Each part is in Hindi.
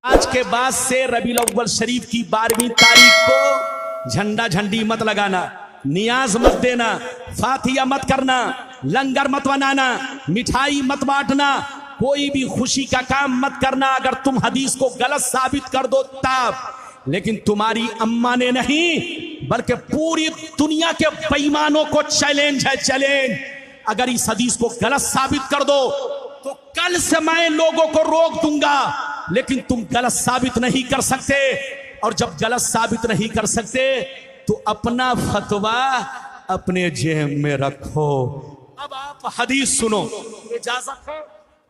आज के बाद से रबीउल अव्वल शरीफ की 12वीं तारीख को झंडा झंडी मत लगाना, नियाज मत देना, फातिया मत करना, लंगर मत बनाना, मिठाई मत बांटना, कोई भी खुशी का काम मत करना अगर तुम हदीस को गलत साबित कर दो तब। लेकिन तुम्हारी अम्मा ने नहीं बल्कि पूरी दुनिया के बेईमानों को चैलेंज है, चैलेंज। अगर इस हदीस को गलत साबित कर दो तो कल से मैं लोगों को रोक दूंगा, लेकिन तुम गलत साबित नहीं कर सकते। और जब गलत साबित नहीं कर सकते तो अपना फतवा अपने जेब में रखो। अब आप हदीस सुनो, इजाजत है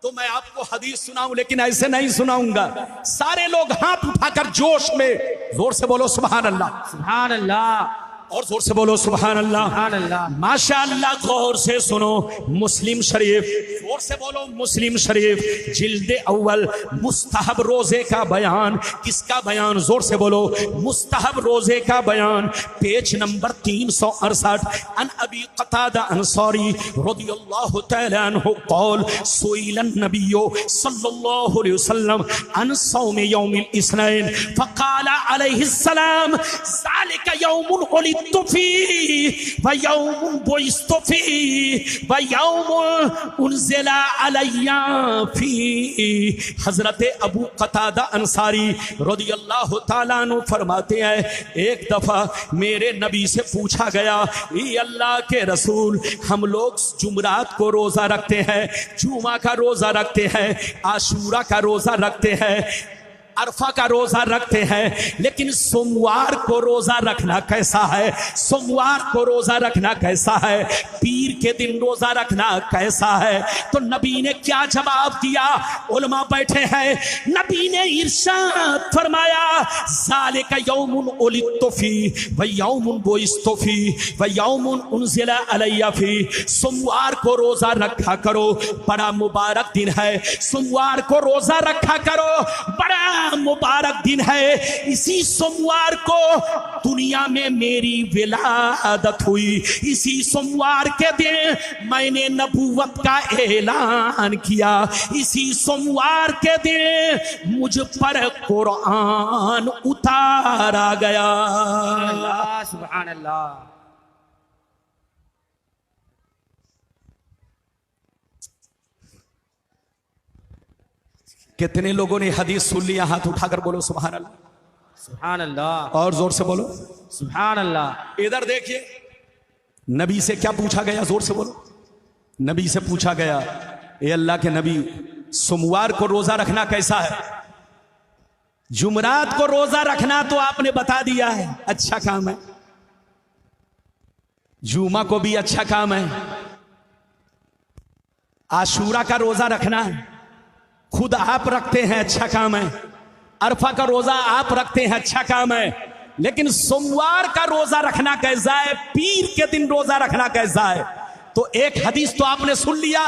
तो मैं आपको हदीस सुनाऊं, लेकिन ऐसे नहीं सुनाऊंगा। सारे लोग हाथ उठाकर जोश में जोर से बोलो सुभान अल्लाह, सुभान अल्लाह, और जोर से बोलो सुभान अल्लाह, सुभान अल्लाह। माशाअल्लाह। गौर से सुनो, मुस्लिम शरीफ, जोर से बोलो मुस्लिम शरीफ, जिल्द अव्वल, मुस्तहब रोजे का बयान। किसका बयान? जोर से बोलो, मुस्तहब रोजे का बयान, पेज नंबर 368। अन अबी क़तादा अंसारी रज़ियल्लाहु तआला अन्हु क़ाल सुइलन नबिय्यु सल्लल्लाहु अलैहि वसल्लम अन सौम यौमिल इस्नैन फ़क़ाला अलैहिस्सलाम ज़ालिका यौमुन उलिदतु फ़ीहि व यौमुन बुइस्तु फ़ीहि व यौमुन उनज़िला अलैया फ़ीहि। हज़रत अबू क़तादा अंसारी रज़ियल्लाहु तआला अन्हु फरमाते हैं, एक दफ़ा मेरे नबी से पूछा गया, ये अल्लाह के रसूल, हम लोग जुमरात को रोज़ा रखते हैं, जुमा का रोज़ा रखते हैं, आशूरा का रोज़ा रखते हैं, अरफा का रोजा रखते हैं, लेकिन सोमवार को रोजा रखना कैसा है? सोमवार को रोजा रखना कैसा है? पीर के दिन रोजा रखना कैसा है? तो नबी ने क्या जवाब दिया? उलमा बैठे हैं, नबी ने इरशाद फरमाया, ज़ालिका यौमुन उलिदतु फ़ीहि व यौमुन बुइस्तु फ़ीहि व यौमुन उनज़िला अलैया फ़ीहि। सोमवार को रोजा रखा करो, बड़ा मुबारक दिन है। सोमवार को रोजा रखा करो, बड़ा मुबारक दिन है। इसी सोमवार को दुनिया में मेरी विलादत हुई, इसी सोमवार के दिन मैंने नबूवत का ऐलान किया, इसी सोमवार के दिन मुझ पर कुरान उतारा गया। सुभान अल्लाह। कितने लोगों ने हदीस सुन लिया? हाथ उठाकर बोलो सुभान अल्लाह, सुभान अल्लाह, और जोर से बोलो सुभान अल्लाह। इधर देखिए, नबी से क्या पूछा गया? जोर से बोलो। नबी से पूछा गया, ए अल्लाह के नबी, सोमवार को रोजा रखना कैसा है? जुमरात को रोजा रखना तो आपने बता दिया है, अच्छा काम है। जुमा को भी अच्छा काम है। आशूरा का रोजा रखना खुद आप रखते हैं, अच्छा काम है। अरफा का रोजा आप रखते हैं, अच्छा काम है। लेकिन सोमवार का रोजा रखना कैसा है? पीर के दिन रोजा रखना कैसा है? तो एक हदीस तो आपने सुन लिया,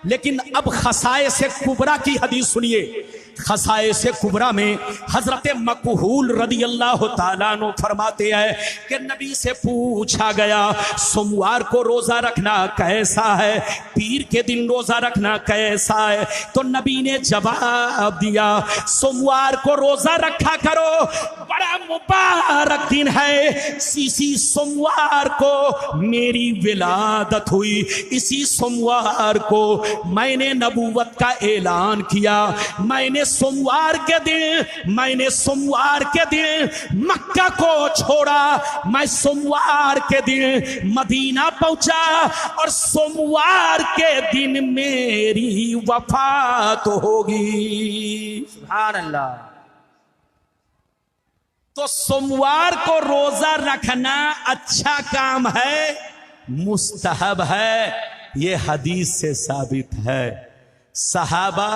लेकिन अब खसाए से कुबरा की हदीस सुनिए। खसाए से कुबरा में हजरत मकहूल रज़ियल्लाहु ताला अन्हु फरमाते हैं कि नबी से पूछा गया, सोमवार को रोजा रखना कैसा है? पीर के दिन रोजा रखना कैसा है? तो नबी ने जवाब दिया, सोमवार को रोजा रखा करो, बड़ा मुबारक दिन है। इसी सोमवार को मेरी विलादत हुई, इसी सोमवार को मैंने नबूवत का ऐलान किया। मैंने सोमवार के दिन मक्का को छोड़ा, मैं सोमवार के दिन मदीना पहुंचा, और सोमवार के दिन मेरी वफात होगी। सुभान अल्लाह। तो सोमवार को रोजा रखना अच्छा काम है, मुस्तहब है, ये हदीस से साबित है। सहाबा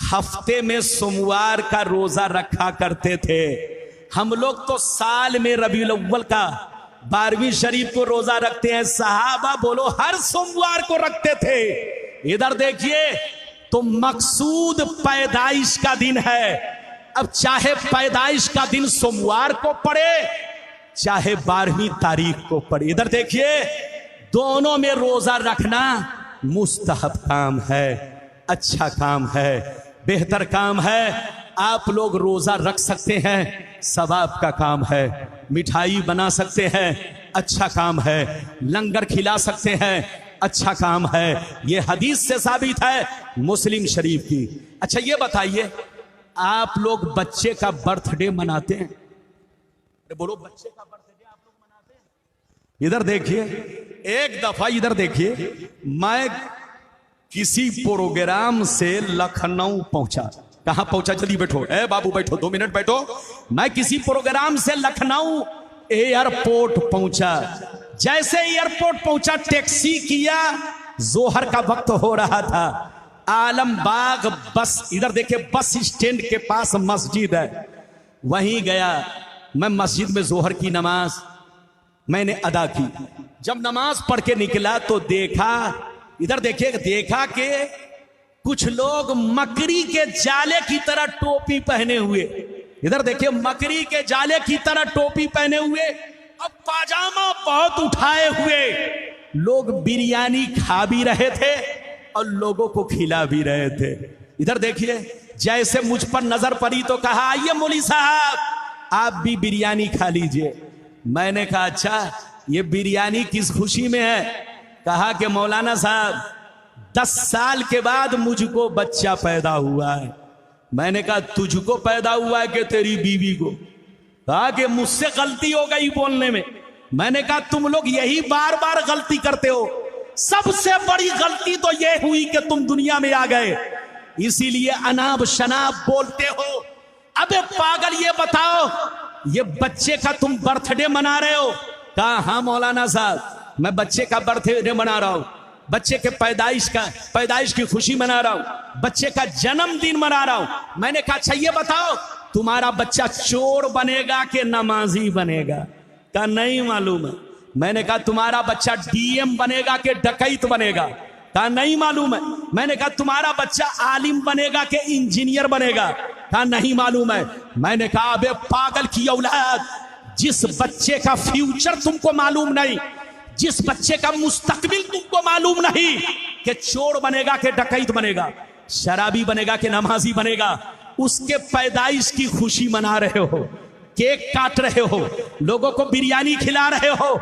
हफ्ते में सोमवार का रोजा रखा करते थे। हम लोग तो साल में रबीउल अव्वल का 12वीं शरीफ को रोजा रखते हैं। सहाबा बोलो हर सोमवार को रखते थे। इधर देखिए, तो मकसूद पैदाइश का दिन है। अब चाहे पैदाइश का दिन सोमवार को पड़े, चाहे 12वीं तारीख को पड़े, इधर देखिए, दोनों में रोजा रखना मुस्तहब काम है, अच्छा काम है, बेहतर काम है। आप लोग रोजा रख सकते हैं, सवाब का काम है। मिठाई बना सकते हैं, अच्छा काम है। लंगर खिला सकते हैं, अच्छा काम है। ये हदीस से साबित है, मुस्लिम शरीफ की। अच्छा ये बताइए, आप लोग बच्चे का बर्थडे मनाते हैं? अरे बोलो, बच्चे का बर्थडे आप लोग मनाते हैं? इधर देखिए, एक दफा इधर देखिए, मैं किसी प्रोग्राम से लखनऊ पहुंचा। कहां पहुंचा? जल्दी बैठो, ए बाबू बैठो, 2 मिनट बैठो। मैं किसी प्रोग्राम से लखनऊ एयरपोर्ट पहुंचा। जैसे एयरपोर्ट पहुंचा, टैक्सी किया, जोहर का वक्त हो रहा था। आलमबाग बस, इधर देखिए, बस स्टैंड के पास मस्जिद है, वहीं गया। मैं मस्जिद में जोहर की नमाज मैंने अदा की। जब नमाज पढ़ के निकला तो देखा, इधर देखिए, देखा कि कुछ लोग मकड़ी के जाले की तरह टोपी पहने हुए, इधर देखिए, मकड़ी के जाले की तरह टोपी पहने हुए, अब पाजामा बहुत उठाए हुए लोग बिरयानी खा भी रहे थे और लोगों को खिला भी रहे थे। इधर देखिए, जैसे मुझ पर नजर पड़ी तो कहा, आइए मौलवी साहब, आप भी बिरयानी खा लीजिए। मैंने कहा, अच्छा ये बिरयानी किस खुशी में है? कहा कि मौलाना साहब, 10 साल के बाद मुझको बच्चा पैदा हुआ है। मैंने कहा, तुझको पैदा हुआ है कि तेरी बीवी को? कहा कि मुझसे गलती हो गई बोलने में। मैंने कहा, तुम लोग यही बार बार गलती करते हो। सबसे बड़ी गलती तो यह हुई कि तुम दुनिया में आ गए, इसीलिए अनाब शनाब बोलते हो। अबे पागल, ये बताओ, ये बच्चे का तुम बर्थडे मना रहे हो? कहा, हाँ मौलाना साहब, मैं बच्चे का बर्थडे मना रहा हूं, बच्चे के पैदाइश की खुशी मना रहा हूं, बच्चे का जन्मदिन मना रहा हूं। मैंने कहा, अच्छा ये बताओ, तुम्हारा बच्चा चोर बनेगा कि नमाजी बनेगा? कहा, नहीं मालूम है। मैंने कहा, तुम्हारा बच्चा डीएम बनेगा कि डकैत बनेगा? कहा, नहीं मालूम है। मैंने कहा, तुम्हारा बच्चा आलिम बनेगा कि इंजीनियर बनेगा? कहा, नहीं मालूम है। मैंने कहा, अबे पागल की औलाद, जिस बच्चे का फ्यूचर तुमको मालूम नहीं, जिस बच्चे का मुस्तकबिल तुमको मालूम नहीं कि चोर बनेगा कि डकैत बनेगा, शराबी बनेगा कि नमाजी बनेगा, उसके पैदाइश की खुशी मना रहे हो, केक काट रहे हो, लोगों को बिरयानी खिला रहे हो,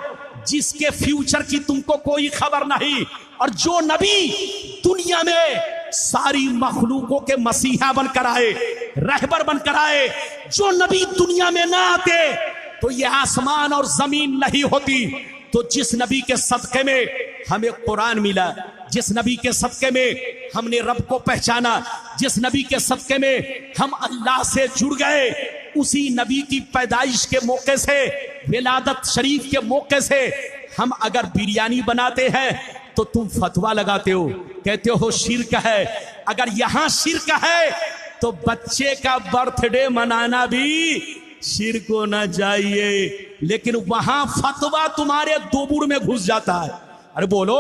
जिसके फ्यूचर की तुमको कोई खबर नहीं। और जो नबी दुनिया में सारी मखलूकों के मसीहा बनकर आए, रहबर बनकर आए, जो नबी दुनिया में ना आते तो ये आसमान और जमीन नहीं होती। तो जिस नबी के सदके में हमें कुरान मिला, जिस नबी के सदके में हमने रब को पहचाना, जिस नबी के सदके में हम अल्लाह से जुड़ गए, उसी नबी की पैदाइश के मौके से, विलादत शरीफ के मौके से हम अगर बिरयानी बनाते हैं तो तुम फतवा लगाते हो, कहते हो शिर्क है। अगर यहां शिर्क है तो बच्चे का बर्थडे मनाना भी शिर्क होना चाहिए। लेकिन वहां फतवा तुम्हारे दुबुर में घुस जाता है। अरे बोलो,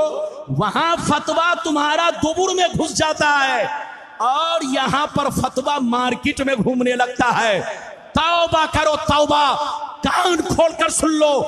वहां फतवा तुम्हारा दुबुर में घुस जाता है और यहां पर फतवा मार्केट में घूमने लगता है। तौबा करो, तौबा, कान खोलकर सुन लो।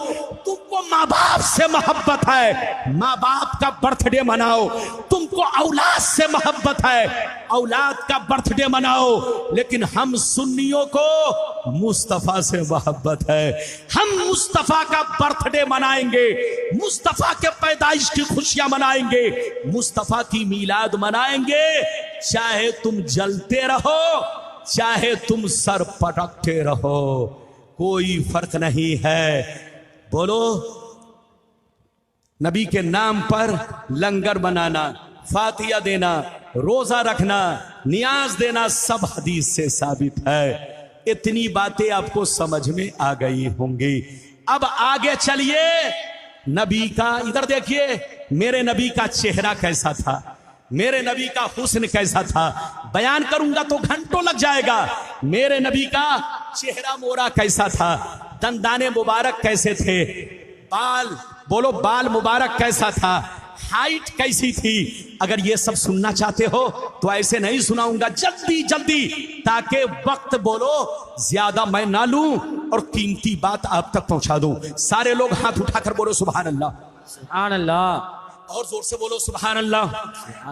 तुमको माँ बाप से मोहब्बत है, माँ बाप का बर्थडे मनाओ। तुमको औलाद से मोहब्बत है, औलाद का बर्थडे मनाओ। लेकिन हम सुन्नियों को मुस्तफा से मोहब्बत है, हम मुस्तफा का बर्थडे मनाएंगे, मुस्तफा के पैदाइश की खुशियां मनाएंगे, मुस्तफा की मीलाद मनाएंगे। चाहे तुम जलते रहो, चाहे तुम सर पटकते रहो, कोई फर्क नहीं है। बोलो, नबी के नाम पर लंगर बनाना, फातिया देना, रोजा रखना, नियाज देना, सब हदीस से साबित है। इतनी बातें आपको समझ में आ गई होंगी। अब आगे चलिए, नबी का, इधर देखिए, मेरे नबी का चेहरा कैसा था, मेरे नबी का हुस्न कैसा था। बयान करूंगा तो घंटों लग जाएगा। मेरे नबी का चेहरा मोरा कैसा था, दंदाने मुबारक कैसे थे, बाल, बोलो बाल मुबारक कैसा था, हाइट कैसी थी। अगर ये सब सुनना चाहते हो तो ऐसे नहीं सुनाऊंगा, जल्दी जल्दी, ताकि वक्त बोलो ज्यादा मैं ना लूं और कीमती बात आप तक पहुंचा दूं। सारे लोग हाथ उठाकर बोलो सुभान अल्लाह, सुभान अल्लाह। और जोर से बोलो सुभान अल्लाह,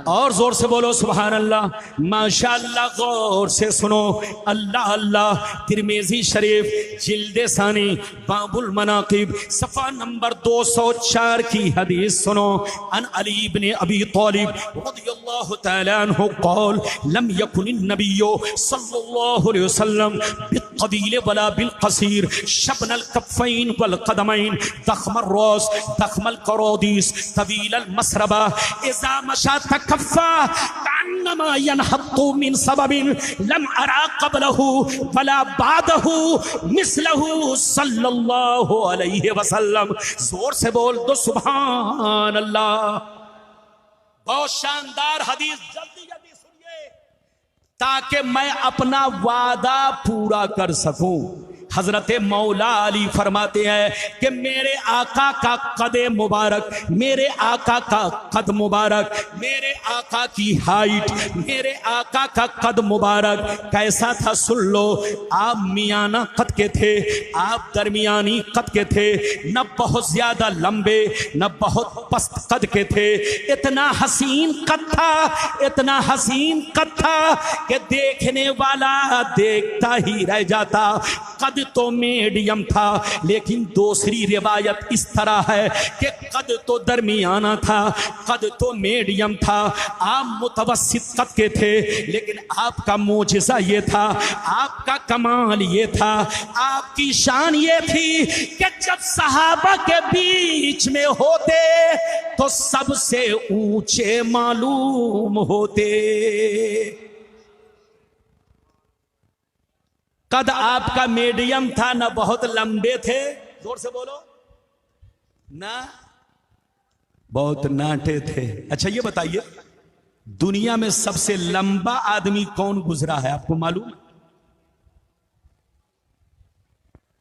और जोर से बोलो सुभान अल्लाह। माशाअल्लाह, गौर से सुनो। अल्लाह अल्लाह। तिरमिज़ी शरीफ जिल्द सानी बाबुल मनाकिब सफ़ा नंबर 204 की हदीस सुनो। अन अली इब्न अबी तालिब रज़ियल्लाहु तआला अन्हु क़ाल लम यकुनिन नबिय्यु सल्लल्लाहु अलैहि वसल्लम बित्तवील वला बिलक़सीर शबनल कफ़ैन वल क़दमैन दख़मर रास दख़मल क़रादीस तवील मसरबा इज़ा मशा तकफ़ा कअन्नमा यनहत्तु मिन सबबिन लम अरा क़ब्लहु वला बादहु मिस्लहु सल्लल्लाहु अलैहि वसल्लम। जोर से बोल दो सुभान अल्लाह। बहुत शानदार हदीस, जल्दी जल्दी सुनिए ताकि मैं अपना वादा पूरा कर सकूं। हजरत मौला अली फरमाते हैं कि मेरे आका का कदे मुबारक, मेरे आका का कद मुबारक, मेरे आका की हाइट, मेरे आका का कद मुबारक कैसा था सुन लो। आप मियाना कद के थे, आप दरमियानी कद के थे, न बहुत ज्यादा लंबे न बहुत पस्त कद के थे। इतना हसीन कद था, इतना हसीन कद था कि देखने वाला देखता ही रह जाता। कद तो मीडियम था, लेकिन दूसरी रिवायत इस तरह है कि कद तो दरमियाना था, कद तो मीडियम था। आप मुतवस्सित कद के थे, लेकिन आपका मोजिज़ा ये था, आपका कमाल ये था, आपकी शान ये थी कि जब सहाबा के बीच में होते तो सबसे ऊंचे मालूम होते। कद आपका मीडियम था, ना बहुत लंबे थे, जोर से बोलो, ना बहुत नाटे थे। अच्छा ये बताइए, दुनिया में सबसे लंबा आदमी कौन गुजरा है, आपको मालूम है?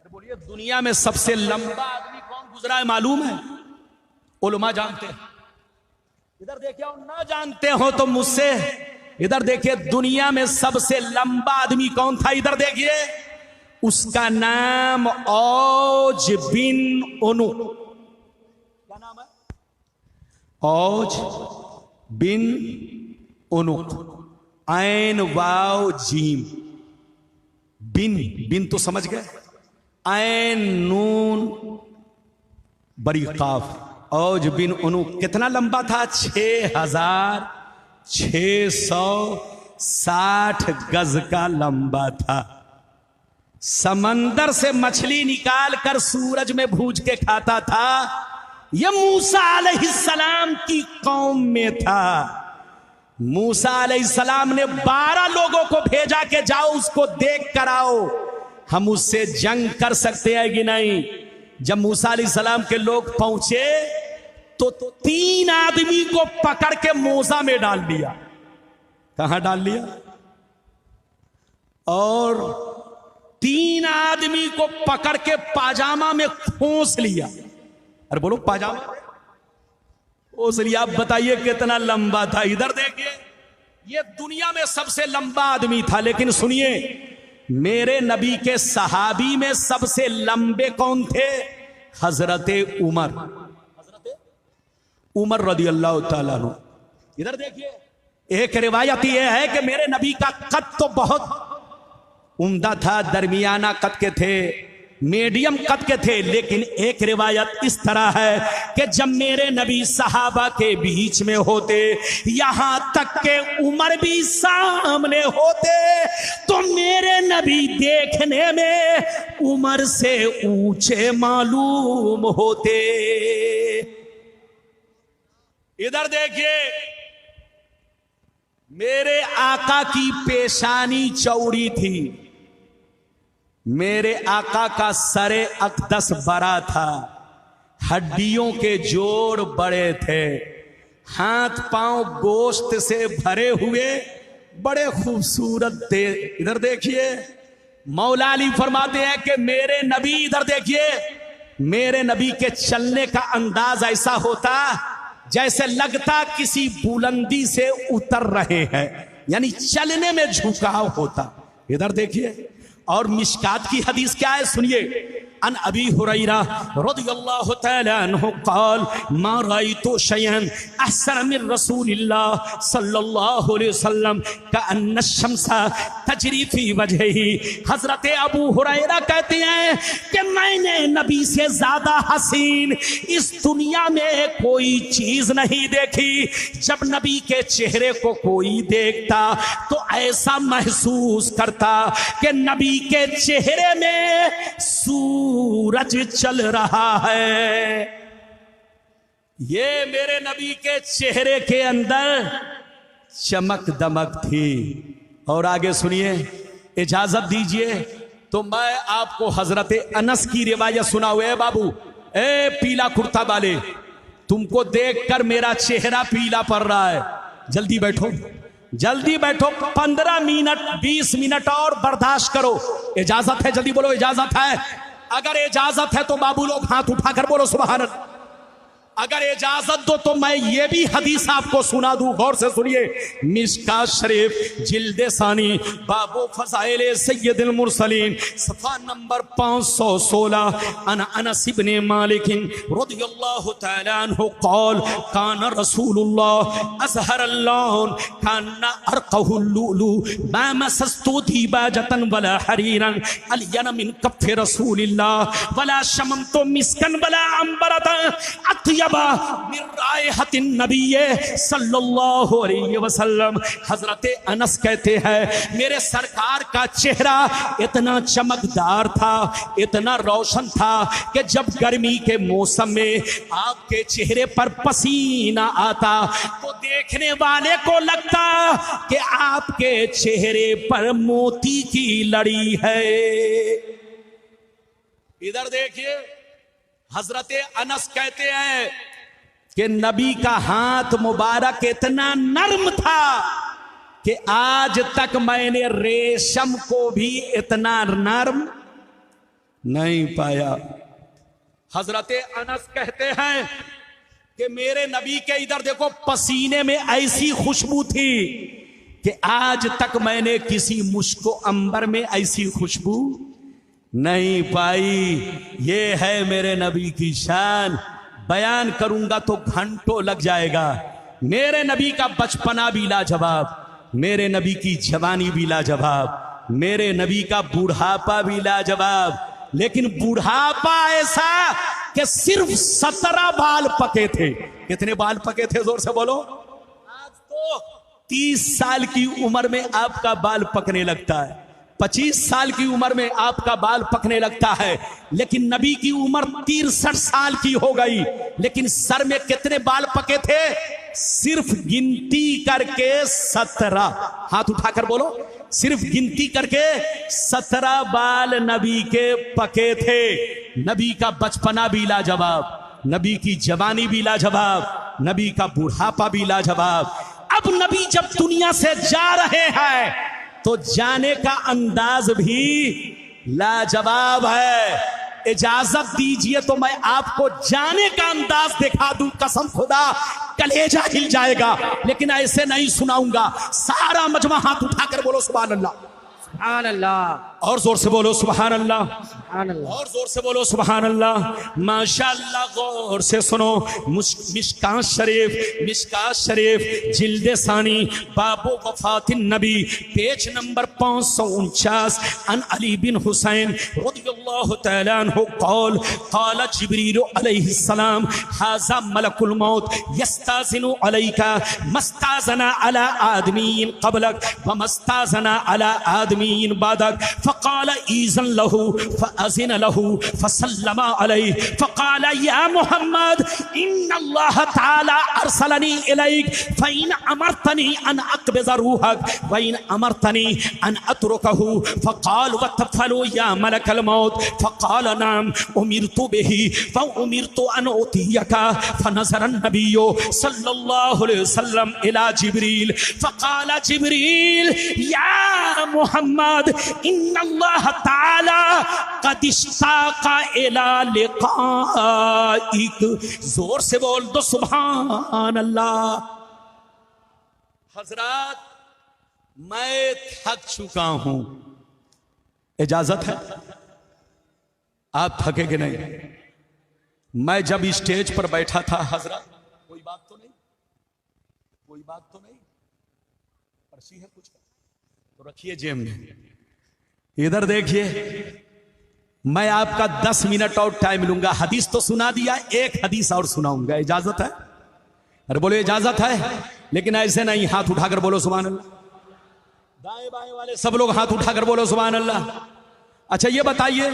बोलिए, दुनिया में सबसे लंबा आदमी कौन गुजरा है, मालूम है? उलमा जानते हैं। इधर देखिए, ना जानते हो तो मुझसे इधर देखिए, दुनिया में सबसे लंबा आदमी कौन था? इधर देखिए, उसका नाम औज बिन उनुक। क्या नाम है? औज बिन उनुक। ऐन वाव जीम, बिन, बिन तो समझ गए, ऐन नून बड़ी काफ, औज बिन उनुक। कितना लंबा था? 6660 गज का लंबा था। समंदर से मछली निकाल कर सूरज में भूज के खाता था। यह मूसा अलैहिस्सलाम की कौम में था। मूसा अलैहिस्सलाम ने 12 लोगों को भेजा कि जाओ उसको देख कर आओ, हम उससे जंग कर सकते हैं कि नहीं। जब मूसा अलैहिस्सलाम के लोग पहुंचे तो 3 आदमी को पकड़ के मोजा में डाल दिया। कहां डाल लिया? और 3 आदमी को पकड़ के पाजामा में खोस लिया। अरे बोलो, पाजामा खोस लिया। आप बताइए कितना लंबा था। इधर देखिए, ये दुनिया में सबसे लंबा आदमी था। लेकिन सुनिए, मेरे नबी के सहाबी में सबसे लंबे कौन थे? हजरत उमर, उमर रदियल्लाहु ताला अन्हु। इधर देखिए, एक रिवायत यह है कि मेरे नबी का कद तो बहुत उम्दा था, दरमियाना कद के थे, मीडियम कद के थे। लेकिन एक रिवायत इस तरह है कि जब मेरे नबी सहाबा के बीच में होते, यहां तक के उमर भी सामने होते, तो मेरे नबी देखने में उमर से ऊंचे मालूम होते। इधर देखिए, मेरे आका की पेशानी चौड़ी थी, मेरे आका का सरे अकदस बड़ा था, हड्डियों के जोड़ बड़े थे, हाथ पांव गोश्त से भरे हुए बड़े खूबसूरत थे। इधर देखिए, मौला अली फरमाते हैं कि मेरे नबी, इधर देखिए, मेरे नबी के चलने का अंदाज ऐसा होता जैसे लगता किसी बुलंदी से उतर रहे हैं, यानी चलने में झुकाव होता। इधर देखिए, और मिशकात की हदीस क्या है सुनिए। अन अबी हुरैरा रज़ियल्लाहु तआला अन्हु क़ाल मा रायतु शयअन अहसन मिन रसूलिल्लाह सल्लल्लाहु अलैहि वसल्लम कअन्न अश-शम्सा तजरी फी वजहिही। हजरत अबू हुरैरा कहते हैं कि मैंने नबी से ज्यादा हसीन इस दुनिया में कोई चीज नहीं देखी। जब नबी के चेहरे को कोई देखता तो ऐसा महसूस करता कि नबी के चेहरे में सूरज चल रहा है। ये मेरे नबी के चेहरे के अंदर चमक दमक थी। और आगे सुनिए, इजाजत दीजिए तो मैं आपको हजरत अनस की रिवायत सुनाऊं। ए बाबू, ए पीला कुर्ता वाले, तुमको देखकर मेरा चेहरा पीला पड़ रहा है। जल्दी बैठो, जल्दी बैठो, 15 मिनट 20 मिनट और बर्दाश्त करो। इजाजत है? जल्दी बोलो इजाजत है। अगर इजाजत है तो बाबू लोग हाथ उठाकर बोलो सुभान अल्लाह। अगर इजाजत दो तो मैं ये भी हदीस आपको सुना दूं, गौर से सुनिए। मिशकात शरीफ जिल्दे सानी बाबू फज़ाइल सय्यदुल मुरसलीन सफ़ा नंबर 516 अन अनस इब्न मालिक रज़ियल्लाहु तआला अन्हु क़ाल कान रसूलुल्लाह अज़हरल लौन काना अरक़हुल लुलु मा मसस्तु दीबाजतन वला हरीरन अलियन मिन कफ़ रसूलिल्लाह वला शममतु मिस्कन वला अंबरतन अत्यब नबी सल्लल्लाहु अलैहि वसल्लम। हजरत अनस कहते हैं मेरे सरकार का चेहरा इतना चमकदार था, इतना रोशन था कि जब गर्मी के मौसम में आपके चेहरे पर पसीना आता तो देखने वाले को लगता कि आपके चेहरे पर मोती की लड़ी है। इधर देखिए, हजरत अनस कहते हैं कि नबी का हाथ मुबारक इतना नर्म था कि आज तक मैंने रेशम को भी इतना नर्म नहीं पाया। हजरत अनस कहते हैं कि मेरे नबी के इधर देखो पसीने में ऐसी खुशबू थी कि आज तक मैंने किसी मुश्को अंबर में ऐसी खुशबू नहीं पाई। ये है मेरे नबी की शान। बयान करूंगा तो घंटों लग जाएगा। मेरे नबी का बचपना भी लाजवाब, मेरे नबी की जवानी भी लाजवाब, मेरे नबी का बुढ़ापा भी लाजवाब। लेकिन बुढ़ापा ऐसा कि सिर्फ 17 बाल पके थे। कितने बाल पके थे? जोर से बोलो। आज तो 30 साल की उम्र में आपका बाल पकने लगता है, 25 साल की उम्र में आपका बाल पकने लगता है। लेकिन नबी की उम्र 63 साल की हो गई, लेकिन सर में कितने बाल पके थे? सिर्फ गिनती करके 17। हाथ उठाकर बोलो, सिर्फ गिनती करके 17 बाल नबी के पके थे। नबी का बचपना भी लाजवाब, नबी की जवानी भी लाजवाब, नबी का बुढ़ापा भी लाजवाब। अब नबी जब दुनिया से जा रहे हैं तो जाने का अंदाज भी लाजवाब है। इजाजत दीजिए तो मैं आपको जाने का अंदाज दिखा दूं। कसम खुदा कलेजा हिल जाएगा, लेकिन ऐसे नहीं सुनाऊंगा। सारा मजमा हाथ उठाकर बोलो सुभान अल्लाह, सुभान अल्लाह। और जोर से बोलो सुभान अल्लाह, सुभान अल्लाह। और जोर से बोलो सुभान अल्लाह। माशाअल्लाह, गौर से सुनो। मिशकात शरीफ जिल्दे सानी बाबू वफातिन नबी पेज नंबर 549 अन अली बिन हुसैन रज़ियल्लाहु तआला अन्हु क़ाल क़ाल जिब्रील अलैहि सलाम हाज़ा मलकुल मौत यस्ताज़िनु अलैका मस्ताज़ना अला आदमीन क़बलक व मस्ताज़ना अला आदमीन बादक फ़क़ाल ईज़न लहू फ़अज़िन लहू फ़सल्लम अलैहि फ़क़ाल या मुहम्मद इन्नल्लाह तआला अरसलनी इलैक फ़इन अमरतनी अन अक़बिज़ रूहक व इन अमरतनी अन अतरुकहू फ़क़ाल वतफ़लू या मलकल मौत फ़क़ाल नाम उमिरतु बिही व उमिरतु अन उतियका फ़नज़र नबिय्यु सल्लल्लाहु अलैहि वसल्लम इला जिब्रील फ़क़ाल जिब्रील या मुहम्मद इन्नल्लाह तआला क़द इश्ताक़ा इला लिक़ाइक। जोर से बोल दो सुभान अल्लाह। हजरत, मैं थक चुका हूं। इजाजत है? आप थके कि नहीं? मैं जब स्टेज पर बैठा था हजरत, कोई बात तो नहीं, कोई बात तो नहीं, पर्ची है कुछ तो रखिए जेब में। इधर देखिए, मैं आपका 10 मिनट और टाइम लूंगा। हदीस तो सुना दिया, एक हदीस और सुनाऊंगा, इजाजत है? अरे बोलो इजाजत है, लेकिन ऐसे नहीं, हाथ उठाकर बोलो सुभान अल्लाह। दाएं बाएं वाले सब लोग हाथ उठाकर बोलो सुभान अल्लाह। अच्छा ये बताइए,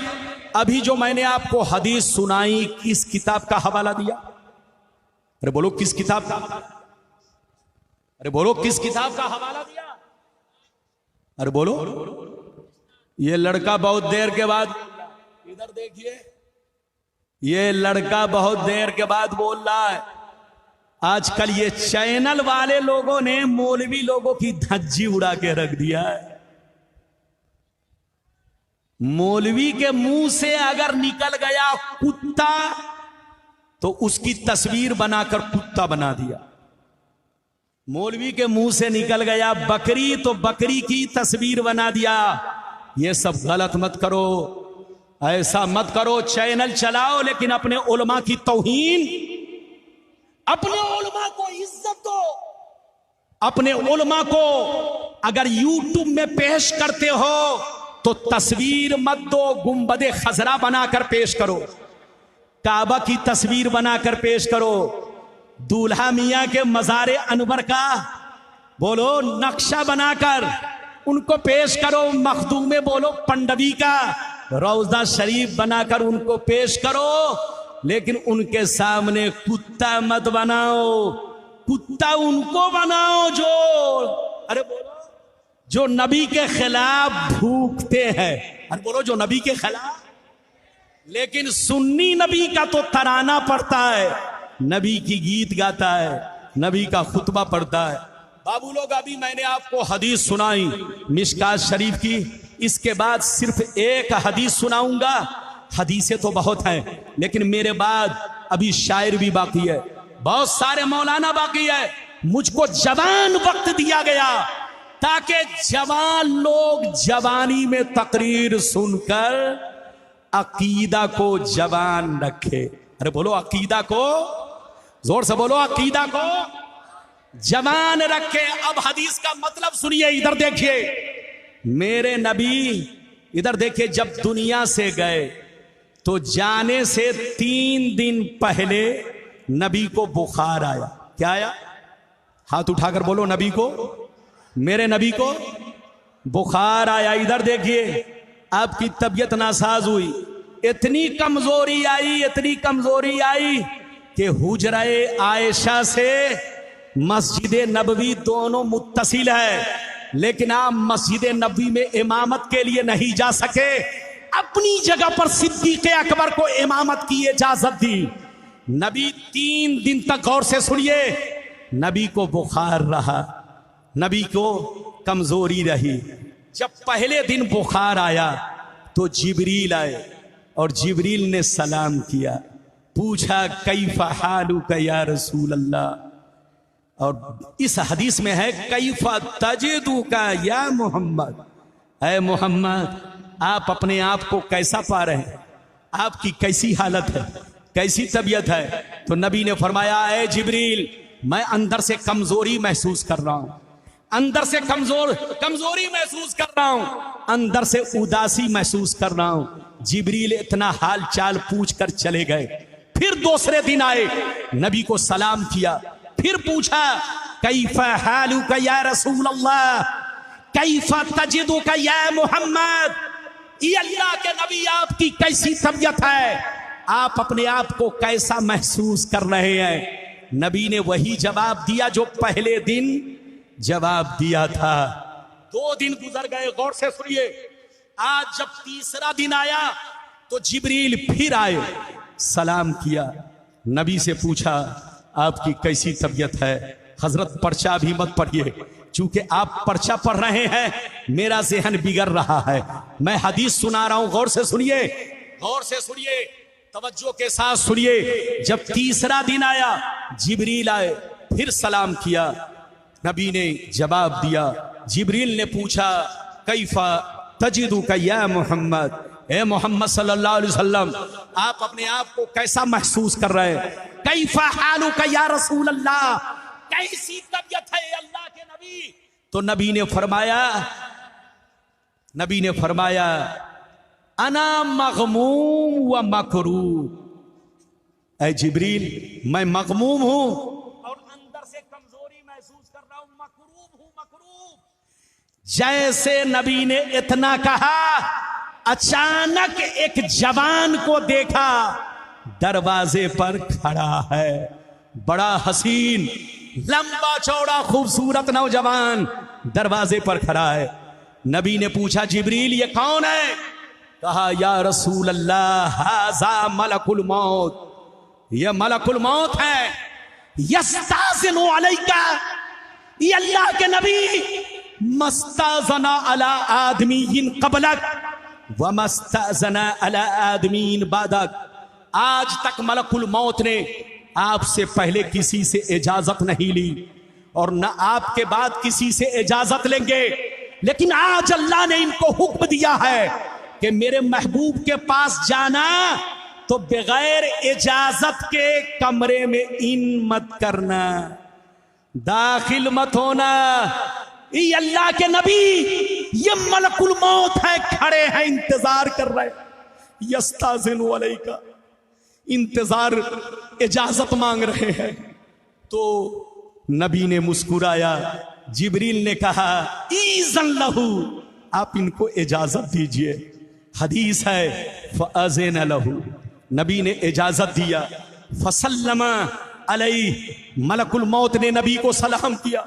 अभी जो मैंने आपको हदीस सुनाई किस किताब का हवाला दिया? अरे बोलो किस किताब का? अरे बोलो किस किताब का हवाला दिया? अरे बोलो। ये लड़का बहुत देर के बाद, इधर देखिए, ये लड़का बहुत देर के बाद बोल रहा है। आजकल ये चैनल वाले लोगों ने मौलवी लोगों की धज्जी उड़ा के रख दिया है। मौलवी के मुंह से अगर निकल गया कुत्ता तो उसकी तस्वीर बनाकर कुत्ता बना दिया। मौलवी के मुंह से निकल गया बकरी तो बकरी की तस्वीर बना दिया। ये सब गलत मत करो, ऐसा मत करो। चैनल चलाओ लेकिन अपने उलमा की तौहीन, अपने उलमा को इज्जत दो। अपने उलमा को अगर यूट्यूब में पेश करते हो तो तस्वीर मत दो, गुंबदे खजरा बनाकर पेश करो, काबा की तस्वीर बनाकर पेश करो, दूल्हा मियां के मज़ारे अनवर का बोलो नक्शा बनाकर उनको पेश करो, मखदूमे बोलो पंडवी का रौजा शरीफ बनाकर उनको पेश करो, लेकिन उनके सामने कुत्ता मत बनाओ। कुत्ता उनको बनाओ जो, अरे बोलो, जो नबी के खिलाफ भूखते हैं। अरे बोलो जो नबी के खिलाफ। लेकिन सुन्नी नबी का तो तराना पढ़ता है, नबी की गीत गाता है, नबी का खुतबा पढ़ता है। बाबू लोग, अभी मैंने आपको हदीस सुनाई मिशकात शरीफ की, इसके बाद सिर्फ एक हदीस सुनाऊंगा। हदीसें तो बहुत हैं, लेकिन मेरे बाद अभी शायर भी बाकी है, बहुत सारे मौलाना बाकी है। मुझको जवान वक्त दिया गया ताकि जवान लोग जवानी में तकरीर सुनकर अकीदा को जवान रखे। अरे बोलो अकीदा को, जोर से बोलो, अकीदा को जवान रखे। अब हदीस का मतलब सुनिए, इधर देखिए। मेरे नबी, इधर देखिए, जब दुनिया से गए तो जाने से 3 दिन पहले नबी को बुखार आया। क्या आया? हाथ उठाकर बोलो, नबी को, मेरे नबी को बुखार आया। इधर देखिए, आपकी तबीयत नासाज हुई, इतनी कमजोरी आई, इतनी कमजोरी आई कि हुजरा-ए आयशा से मस्जिद नबवी दोनों मुत्तसिल है, लेकिन आप मस्जिद नबवी में इमामत के लिए नहीं जा सके। अपनी जगह पर सिद्दीक़ अकबर को इमामत की इजाजत दी। नबी 3 दिन तक, गौर से सुनिए, नबी को बुखार रहा, नबी को कमजोरी रही। जब पहले दिन बुखार आया तो जिब्रील आए और जिब्रील ने सलाम किया, पूछा कैफा हालुका या रसूल अल्लाह। और इस हदीस में है कैफा तजिदुका या मोहम्मद, ऐ मोहम्मद आप अपने आप को कैसा पा रहे हैं, आपकी कैसी हालत है, कैसी तबीयत है? तो नबी ने फरमाया, ऐ जिब्रील मैं अंदर से कमजोरी महसूस कर रहा हूं, अंदर से कमजोरी महसूस कर रहा हूं, अंदर से उदासी महसूस कर रहा हूं। जिब्रील इतना हाल चाल पूछ कर चले गए। फिर दूसरे दिन आए, नबी को सलाम किया, फिर पूछा कैफा हालुका या रसूल अल्लाह, कैफा तजिदुका या मोहम्मद, ये अल्लाह के नबी आपकी कैसी तबीयत है, आप अपने आप को कैसा महसूस कर रहे हैं? नबी ने वही जवाब दिया जो पहले दिन जवाब दिया था। 2 दिन गुजर गए, गौर से सुनिए। आज जब तीसरा दिन आया तो जिब्रील फिर आए, सलाम किया, नबी से पूछा आपकी कैसी तबीयत है? हजरत पर्चा भी मत पढ़िए, चूंकि आप पर्चा पढ़ रहे हैं, मेरा ज़हन बिगड़ रहा है। मैं हदीस सुना रहा हूं, गौर से सुनिए, गौर से सुनिए, तवज्जो के साथ सुनिए। जब तीसरा दिन आया, जिब्रील आए, फिर सलाम किया, नबी ने जवाब दिया। जिब्रील ने पूछा कैफा तजिदुका या मोहम्मद, ए मोहम्मद सल्लल्लाहु अलैहि वसल्लम, आप अपने आप को कैसा महसूस कर रहे हैं? कैफा हालुका या रसूल अल्लाह, कैसी तबीयत है अल्लाह के नबी? तो नबी ने फरमाया अना मगमूम व मकरूब। ऐ जिब्रील, मैं मगमूम हूं और अंदर से कमजोरी महसूस कर रहा हूं, मकरूब हूं, मकरूब। जैसे नबी ने इतना कहा, अचानक एक जवान को देखा, दरवाजे पर खड़ा है, बड़ा हसीन, लंबा चौड़ा खूबसूरत नौजवान दरवाजे पर खड़ा है। नबी ने पूछा, जिब्रील ये कौन है? कहा, या रसूल अल्लाह, हाज़ा मलकुल मौत, ये मलकुल मौत है। यस्ताज़िनु अलैका, ये अल्लाह के नबी मस्ताज़ना अला आदमीन क़बलक व मस्ताज़ना अला आदमीन बादक। आज तक मलकुल मौत ने आपसे पहले किसी से इजाजत नहीं ली और न आपके बाद किसी से इजाजत लेंगे, लेकिन आज अल्लाह ने इनको हुक्म दिया है कि मेरे महबूब के पास जाना तो बगैर इजाजत के कमरे में इन मत करना, दाखिल मत होना। ये अल्लाह के नबी, ये मलकुल मौत है, खड़े हैं, इंतजार कर रहे हैं। यस्ताज़िनु अलैका, इंतजार, इजाजत मांग रहे हैं। तो नबी ने मुस्कुराया। जिब्रील ने कहा, ईज़न लहू, आप इनको इजाजत दीजिए। हदीस है, फ़अज़िन लहू, नबी ने इजाजत दिया। फसल्लमा अलैहि, मलकुल मौत ने नबी को सलाम किया।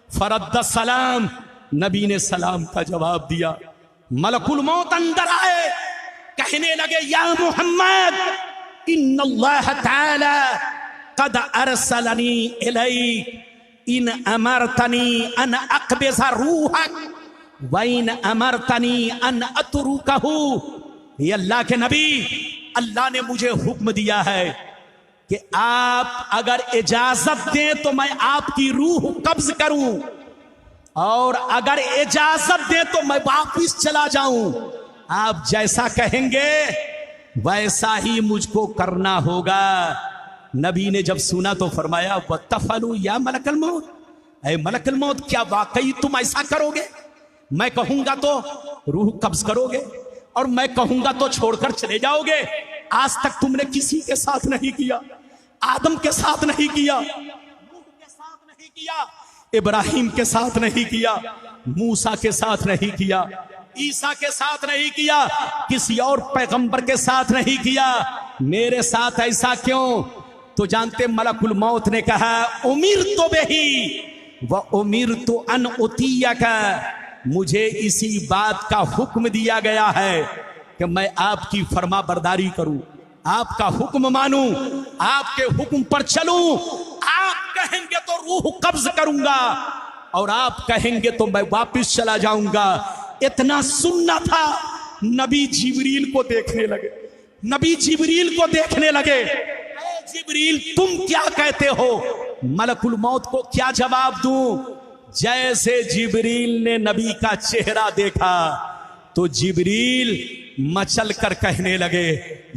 फरद्द सलाम, नबी ने सलाम का जवाब दिया। मलकुल मौत अंदर आए, कहने लगे, या मोहम्मद, इन्नल्लाह तआला क़द अरसलनी इलैक इन अमरतनी अन अक़बिज़ रूहक व इन अमरतनी अन अतरुकहू। ये अल्लाह के नबी, अल्लाह ने मुझे हुक्म दिया है कि आप अगर इजाजत दें तो मैं आपकी रूह कब्ज करूं, और अगर इजाजत दें तो मैं वापिस चला जाऊं। आप जैसा कहेंगे वैसा ही मुझको करना होगा। नबी ने जब सुना तो फरमाया, वत्तफलू या मलकल मौत, ऐ मलकल मौत, क्या वाकई तुम ऐसा करोगे? मैं कहूंगा तो रूह कब्ज करोगे और मैं कहूंगा तो छोड़कर चले जाओगे। आज तक तुमने किसी के साथ नहीं किया, आदम के साथ नहीं किया, नूह के साथ नहीं किया, इब्राहिम के साथ नहीं किया, मूसा के साथ नहीं किया, ईसा के साथ नहीं किया, किसी और पैगंबर के साथ नहीं किया। मेरे साथ ऐसा क्यों? तो जानते, मलकुल मौत ने कहा, उमिर तो बेही व उमिर तो अन उतियका, मुझे इसी बात का हुक्म दिया गया है कि मैं आपकी फरमा बरदारी करूं, आपका हुक्म मानूं, आपके हुक्म पर चलूं। आप कहेंगे तो रूह कब्ज करूंगा और आप कहेंगे तो मैं वापिस चला जाऊंगा। इतना सुनना था, नबी जिब्रील को देखने लगे। नबी जिब्रील को देखने लगे, जिब्रील तुम क्या कहते हो? मलकुल मौत को क्या जवाब दूं? जैसे जिब्रील ने नबी का चेहरा देखा तो जिब्रील मचल कर कहने लगे,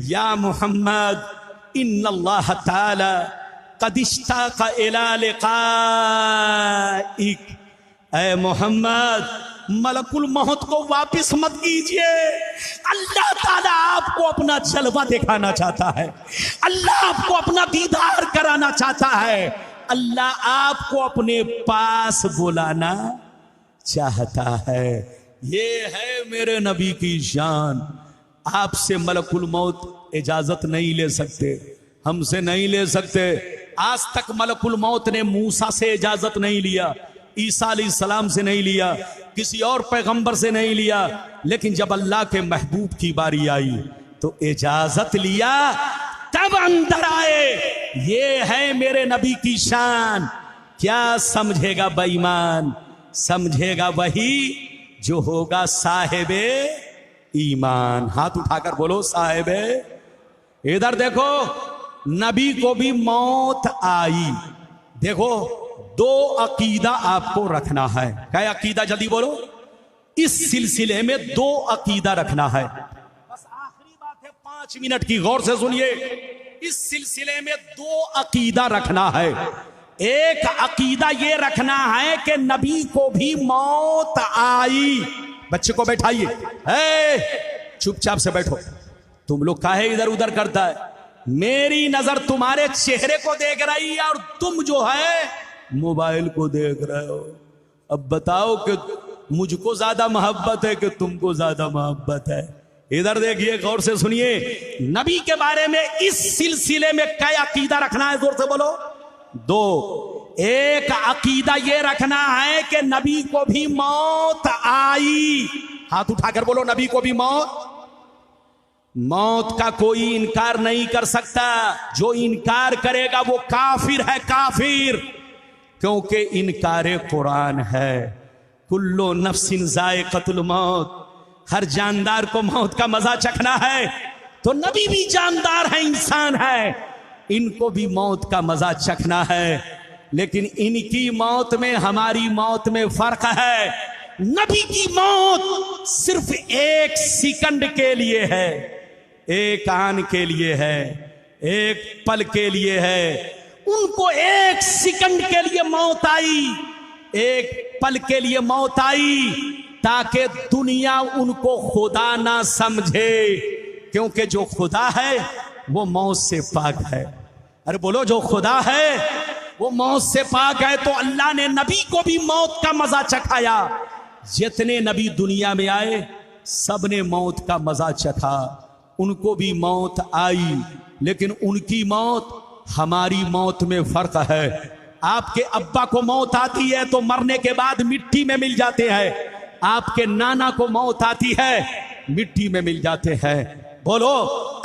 या मोहम्मद, इन्नल्लाह ताला क़द इश्ताक़ इला लिक़ाइक। ऐ मोहम्मद, मलकुल मौत को वापिस मत कीजिए। अल्लाह ताला आपको अपना जलवा दिखाना चाहता है, अल्लाह आपको अपना दीदार कराना चाहता है, अल्लाह आपको अपने पास बुलाना चाहता है। ये है मेरे नबी की शान। आपसे मलकुल मौत इजाजत नहीं ले सकते, हमसे नहीं ले सकते। आज तक मलकुल मौत ने मूसा से इजाजत नहीं लिया, ईसा अलैहिस्सलाम से नहीं लिया, किसी और पैगंबर से नहीं लिया, लेकिन जब अल्लाह के महबूब की बारी आई तो इजाजत लिया, तब अंदर आए। ये है मेरे नबी की शान। क्या समझेगा बेईमान? समझेगा वही जो होगा साहिबे ईमान। हाथ उठाकर बोलो साहिबे। इधर देखो, नबी को भी मौत आई। देखो, दो अकीदा आपको रखना है। क्या अकीदा? जल्दी बोलो। इस सिलसिले में दो अकीदा रखना है। बस 5 मिनट की गौर से सुनिए। इस सिलसिले में 2 अकीदा रखना है। एक अकीदा ये रखना है कि नबी को भी मौत आई। बच्चे को बैठाइए, चुपचाप से बैठो। तुम लोग काहे इधर उधर करता है? मेरी नजर तुम्हारे चेहरे को देख रही है और तुम जो है मोबाइल को देख रहे हो। अब बताओ कि मुझको ज्यादा मोहब्बत है कि तुमको ज्यादा मोहब्बत है? इधर देखिए, गौर से सुनिए। नबी के बारे में इस सिलसिले में क्या अकीदा रखना है? जोर से बोलो। 2, एक अकीदा ये रखना है कि नबी को भी मौत आई। हाथ उठाकर बोलो, नबी को भी मौत का कोई इनकार नहीं कर सकता। जो इनकार करेगा वो काफिर है, काफिर। क्योंकि इनकारे कुरान है, कुल्लो नफ्सिन जायक़तुल मौत, हर जानदार को मौत का मजा चखना है। तो नबी भी जानदार है, इंसान है, इनको भी मौत का मजा चखना है। लेकिन इनकी मौत में हमारी मौत में फर्क है। नबी की मौत सिर्फ 1 सेकंड के लिए है, 1 आन के लिए है, 1 पल के लिए है। उनको 1 सेकंड के लिए मौत आई, 1 पल के लिए मौत आई, ताकि दुनिया उनको खुदा ना समझे। क्योंकि जो खुदा है वो मौत से पाक है। अरे बोलो, जो खुदा है वो मौत से पाक है। तो अल्लाह ने नबी को भी मौत का मजा चखाया। जितने नबी दुनिया में आए सबने मौत का मजा चखा, उनको भी मौत आई। लेकिन उनकी मौत हमारी मौत में फर्क है। आपके अब्बा को मौत आती है तो मरने के बाद मिट्टी में मिल जाते हैं। आपके नाना को मौत आती है, मिट्टी में मिल जाते हैं। बोलो,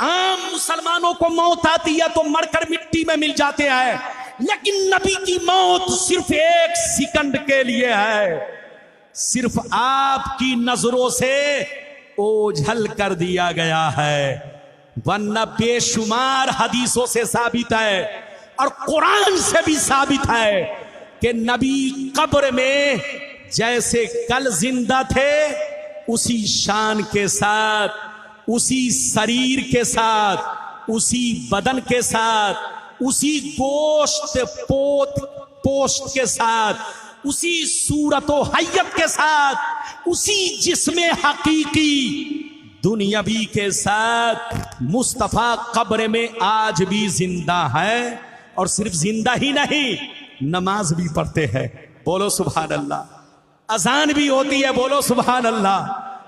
आम मुसलमानों को मौत आती है तो मरकर मिट्टी में मिल जाते हैं। लेकिन नबी की मौत सिर्फ 1 सेकंड के लिए है। सिर्फ आपकी नजरों से ओझल कर दिया गया है, वरना बेशुमार हदीसों से साबित है और कुरान से भी साबित है कि नबी कब्र में जैसे कल जिंदा थे, उसी शान के साथ, उसी शरीर के साथ, उसी बदन के साथ, उसी गोश्त पोस्ट के साथ, उसी सूरत व हैयत के साथ, उसी जिस्म हकीकी दुनियावी के साथ मुस्तफा कब्र में आज भी जिंदा है। और सिर्फ जिंदा ही नहीं, नमाज भी पढ़ते हैं। बोलो सुभान अल्लाह। अजान भी होती है, बोलो सुभान अल्लाह।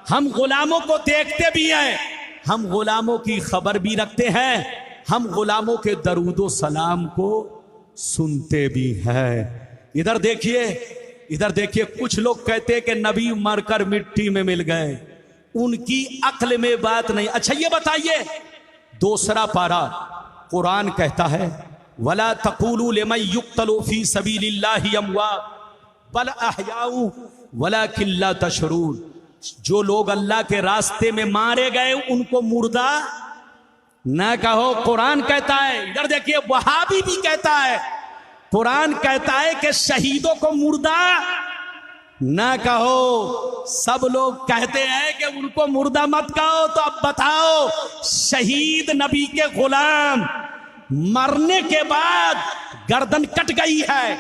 हम गुलामों को देखते भी हैं, हम गुलामों की खबर भी रखते हैं, हम गुलामों के दरूदो सलाम को सुनते भी हैं। इधर देखिए, इधर देखिए, कुछ लोग कहते हैं कि नबी मरकर मिट्टी में मिल गए, उनकी अक्ल में बात नहीं। अच्छा ये बताइए, 2 पारा कुरान कहता है, वला तक़ूलू लिमन युक़्तलू फी सबीलिल्लाहि अमवात बल अहयाउ वलाकिन ला तशऊरून। जो लोग अल्लाह के रास्ते में मारे गए उनको मुर्दा न कहो, कुरान कहता है। इधर देखिए, वहाबी भी कहता है, कुरान कहता है कि शहीदों को मुर्दा न कहो। सब लोग कहते हैं कि उनको मुर्दा मत कहो। तो अब बताओ, शहीद नबी के गुलाम मरने के बाद गर्दन कट गई है,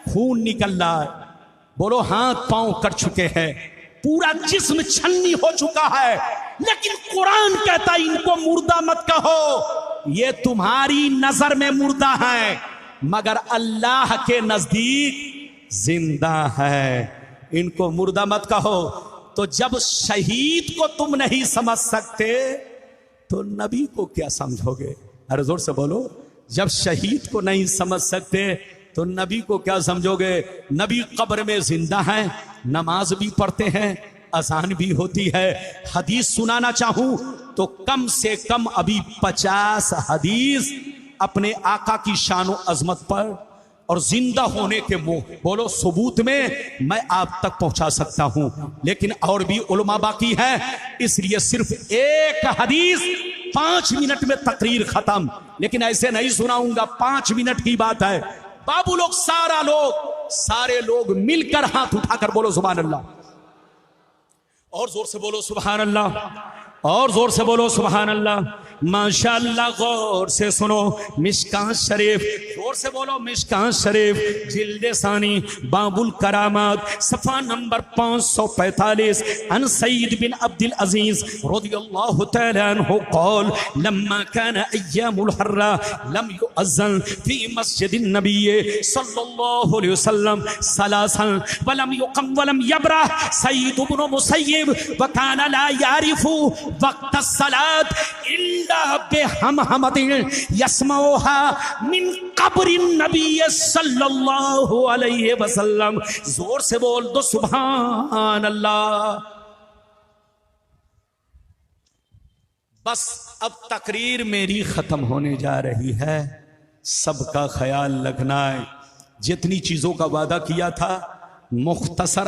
खून निकल रहा है, बोलो हाथ पांव कट चुके हैं, पूरा जिस्म छन्नी हो चुका है, लेकिन कुरान कहता है इनको मुर्दा मत कहो। ये तुम्हारी नजर में मुर्दा है, मगर अल्लाह के नजदीक जिंदा है। इनको मुर्दा मत कहो। तो जब शहीद को तुम नहीं समझ सकते तो नबी को क्या समझोगे? अरे जोर से बोलो। जब शहीद को नहीं समझ सकते तो नबी को क्या समझोगे? नबी कब्र में जिंदा है, नमाज भी पढ़ते हैं, अजान भी होती है। हदीस सुनाना चाहूं तो कम से कम अभी 50 हदीस अपने आका की शान और अजमत पर और जिंदा होने के बोलो सबूत में मैं आप तक पहुंचा सकता हूं। लेकिन और भी उलमा बाकी है, इसलिए सिर्फ एक हदीस 5 मिनट में तकरीर खत्म। लेकिन ऐसे नहीं सुनाऊंगा, 5 मिनट की बात है। बाबू लोग, सारे लोग मिलकर हाथ उठाकर बोलो सुभान अल्लाह, और जोर से बोलो सुभान अल्लाह, और जोर से बोलो सुभान अल्लाह। माशाअल्लाह गौर से सुनो, मिशकात शरीफ, जोर से बोलो मिशकात शरीफ, जिल्दे सानी बाबुल करामात, सफ़ा नंबर 545, अन सईद बिन अब्दुल अजीज रज़ियल्लाहु तआला अन्हु क़ाल लम्मा कान अय्यामुल हर्रा लम युअज़्ज़न फी मस्जिदिन नबी सल्लल्लाहु अलैहि वसल्लम सलासन वलम युक़म वलम यबरह सईद इब्न मुसय्यब व कान ला यारिफु वक्त सलात इल्ला बिहमहमतिन यस्मऊहा मिन कब्रिन नबी सल्लल्लाहु अलैहि वसल्लम। जोर से बोल दो सुभान अल्लाह। बस अब तकरीर मेरी खत्म होने जा रही है, सबका ख्याल रखना है। जितनी चीजों का वादा किया था मुख्तसर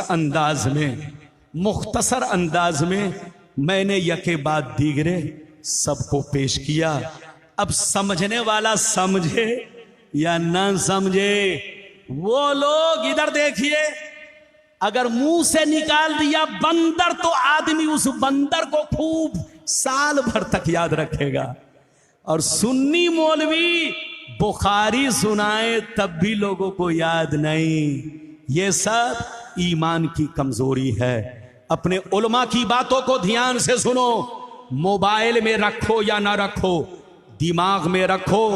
अंदाज में मैंने यके बाद दीगरे सबको पेश किया। अब समझने वाला समझे या ना समझे, वो लोग इधर देखिए, अगर मुंह से निकाल दिया बंदर तो आदमी उस बंदर को खूब साल भर तक याद रखेगा, और सुन्नी मौलवी बुखारी सुनाए तब भी लोगों को याद नहीं। ये सब ईमान की कमजोरी है। अपने उलमा की बातों को ध्यान से सुनो, मोबाइल में रखो या ना रखो, दिमाग में रखो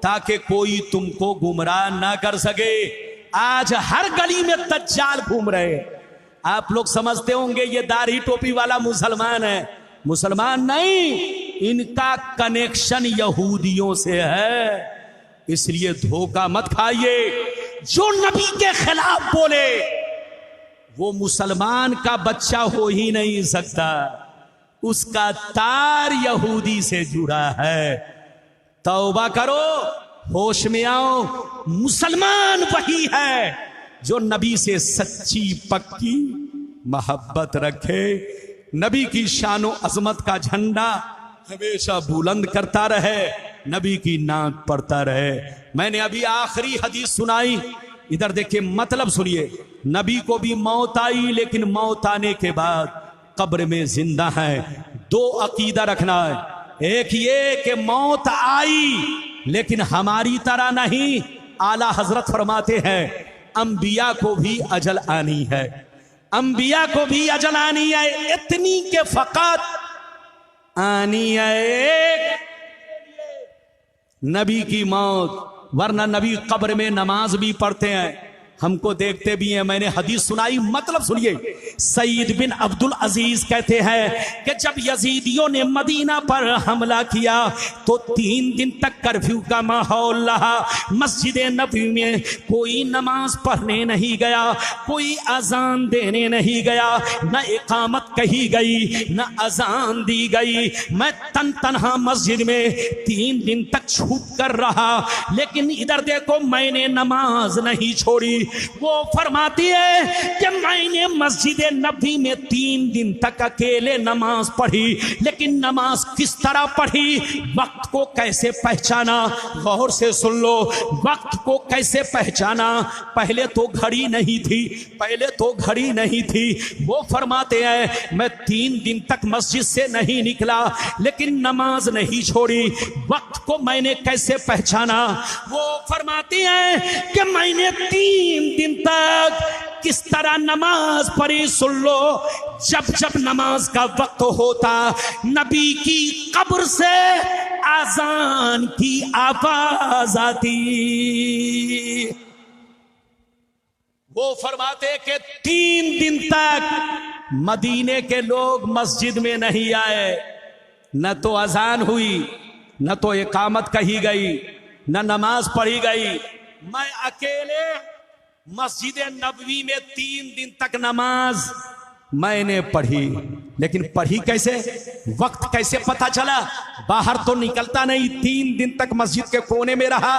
ताकि कोई तुमको गुमराह ना कर सके। आज हर गली में दज्जाल घूम रहे। आप लोग समझते होंगे ये दाढ़ी टोपी वाला मुसलमान है, मुसलमान नहीं, इनका कनेक्शन यहूदियों से है। इसलिए धोखा मत खाइए। जो नबी के खिलाफ बोले वो मुसलमान का बच्चा हो ही नहीं सकता, उसका तार यहूदी से जुड़ा है। तौबा करो, होश में आओ। मुसलमान वही है जो नबी से सच्ची पक्की मोहब्बत रखे, नबी की शानो अजमत का झंडा हमेशा बुलंद करता रहे, नबी की नाक पढ़ता रहे। मैंने अभी आखिरी हदीस सुनाई, इधर देखिए, मतलब सुनिए। नबी को भी मौत आई, लेकिन मौत आने के बाद कब्र में जिंदा है। दो अकीदा रखना है, एक ये कि मौत आई लेकिन हमारी तरह नहीं। आला हजरत फरमाते हैं अंबिया को भी अजल आनी है, अंबिया को भी अजल आनी है, इतनी के फकत आनी है नबी की मौत, वरना नबी कब्र में नमाज भी पढ़ते हैं, हमको देखते भी हैं। मैंने हदीस सुनाई, मतलब सुनिए। सईद बिन अब्दुल अजीज कहते हैं कि जब यजीदियों ने मदीना पर हमला किया तो 3 दिन तक कर्फ्यू का माहौल रहा। मस्जिद नबी में कोई नमाज पढ़ने नहीं गया, कोई अजान देने नहीं गया, न इकामत कही गई, न अजान दी गई। मैं तन्हा मस्जिद में 3 दिन तक छुप कर रहा, लेकिन इधर देखो, मैंने नमाज नहीं छोड़ी। वो फरमाती है कि मैंने मस्जिद नबी में 3 दिन तक अकेले नमाज पढ़ी, लेकिन नमाज किस तरह पढ़ी, वक्त को कैसे पहचाना, गौर से सुन लो। वक्त को कैसे पहचाना, पहले तो घड़ी नहीं थी, पहले तो घड़ी नहीं थी। वो फरमाते हैं मैं 3 दिन तक मस्जिद से नहीं निकला, लेकिन नमाज नहीं छोड़ी। वक्त को मैंने कैसे पहचाना, वो फरमाती हैं कि मैंने 3 दिन तक किस तरह नमाज पढ़ी, सुन लो। जब जब नमाज का वक्त होता, नबी की कब्र से आजान की आवाज आती। वो फरमाते कि 3 दिन तक मदीने के लोग मस्जिद में नहीं आए, न तो अजान हुई, न तो इकामत कही गई, न नमाज पढ़ी गई। मैं अकेले मस्जिद नबवी में 3 दिन तक नमाज मैंने पढ़ी, लेकिन पढ़ी कैसे, वक्त कैसे पता चला? बाहर तो निकलता नहीं, 3 दिन तक मस्जिद के कोने में रहा,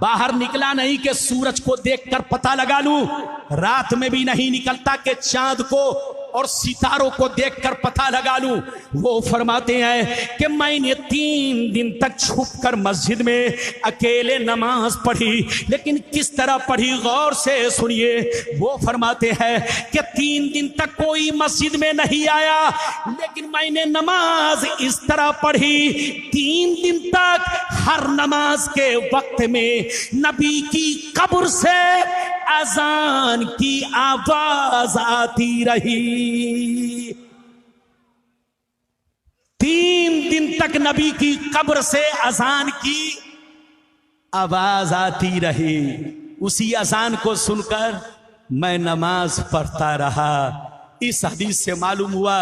बाहर निकला नहीं कि सूरज को देखकर पता लगा लूं, रात में भी नहीं निकलता कि चांद को और सितारों को देखकर पता लगा लूं। वो फरमाते हैं कि मैंने 3 दिन तक छुपकर मस्जिद में अकेले नमाज पढ़ी, लेकिन किस तरह पढ़ी गौर से सुनिए। वो फरमाते हैं कि 3 दिन तक कोई मस्जिद में नहीं आया, लेकिन मैंने नमाज इस तरह पढ़ी 3 दिन तक हर नमाज के वक्त में नबी की कब्र से अजान की आवाज आती रही। 3 दिन तक नबी की कब्र से अजान की आवाज आती रही। उसी अजान को सुनकर मैं नमाज पढ़ता रहा। इस हदीस से मालूम हुआ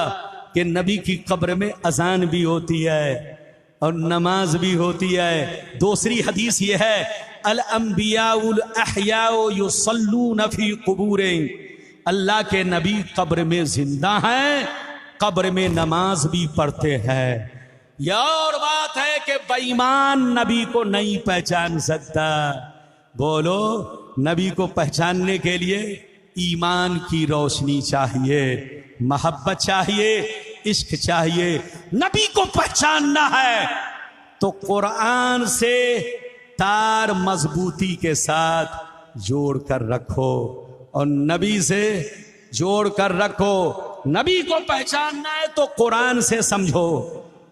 कि नबी की कब्र में अजान भी होती है और नमाज भी होती है। दूसरी हदीस यह है, अल अंबियाउल अहयाउ युसल्लून फी कुबूरिहिम, अल्लाह के नबी कब्र में जिंदा हैं, कब्र में नमाज भी पढ़ते हैं। यह और बात है कि बेईमान नबी को नहीं पहचान सकता। बोलो, नबी को पहचानने के लिए ईमान की रोशनी चाहिए, मोहब्बत चाहिए, इश्क चाहिए। नबी को पहचानना है तो कुरान से तार मजबूती के साथ जोड़ कर रखो और नबी से जोड़ कर रखो। नबी को पहचानना है तो कुरान से समझो,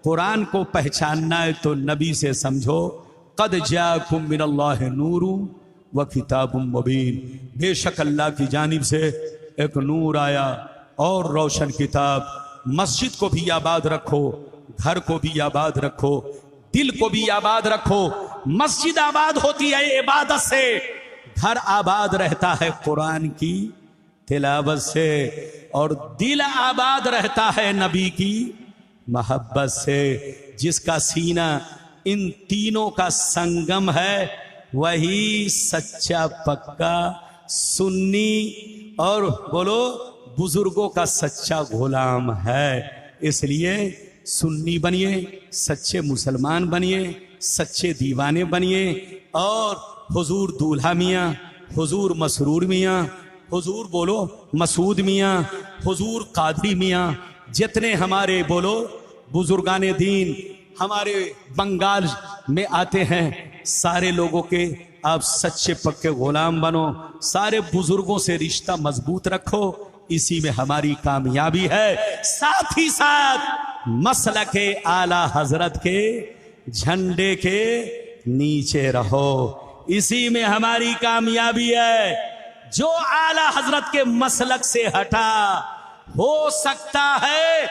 कुरान को पहचानना है तो नबी से समझो। कद जाकुम मिनल्लाहि नूरु व किताबुम मुबीन, बेशक अल्लाह की जानिब से एक नूर आया और रोशन किताब। मस्जिद को भी आबाद रखो, घर को भी आबाद रखो, दिल को भी आबाद रखो। मस्जिद आबाद होती है इबादत से, घर आबाद रहता है कुरान की तिलावत से, और दिल आबाद रहता है नबी की मोहब्बत से। जिसका सीना इन तीनों का संगम है वही सच्चा पक्का सुन्नी और बोलो बुजुर्गों का सच्चा गुलाम है। इसलिए सुन्नी बनिए, सच्चे मुसलमान बनिए, सच्चे दीवाने बनिए। और हुजूर दूल्हा मियाँ, हुजूर मसरूर मियाँ, हुजूर बोलो मसूद मियाँ, हुजूर कादरी मियाँ, जितने हमारे बोलो बुजुर्गाने दीन हमारे बंगाल में आते हैं, सारे लोगों के आप सच्चे पक्के गुलाम बनो। सारे बुजुर्गों से रिश्ता मजबूत रखो, इसी में हमारी कामयाबी है। साथ ही साथ मसलके आला हजरत के झंडे के नीचे रहो, इसी में हमारी कामयाबी है। जो आला हजरत के मसलक से हटा, हो सकता है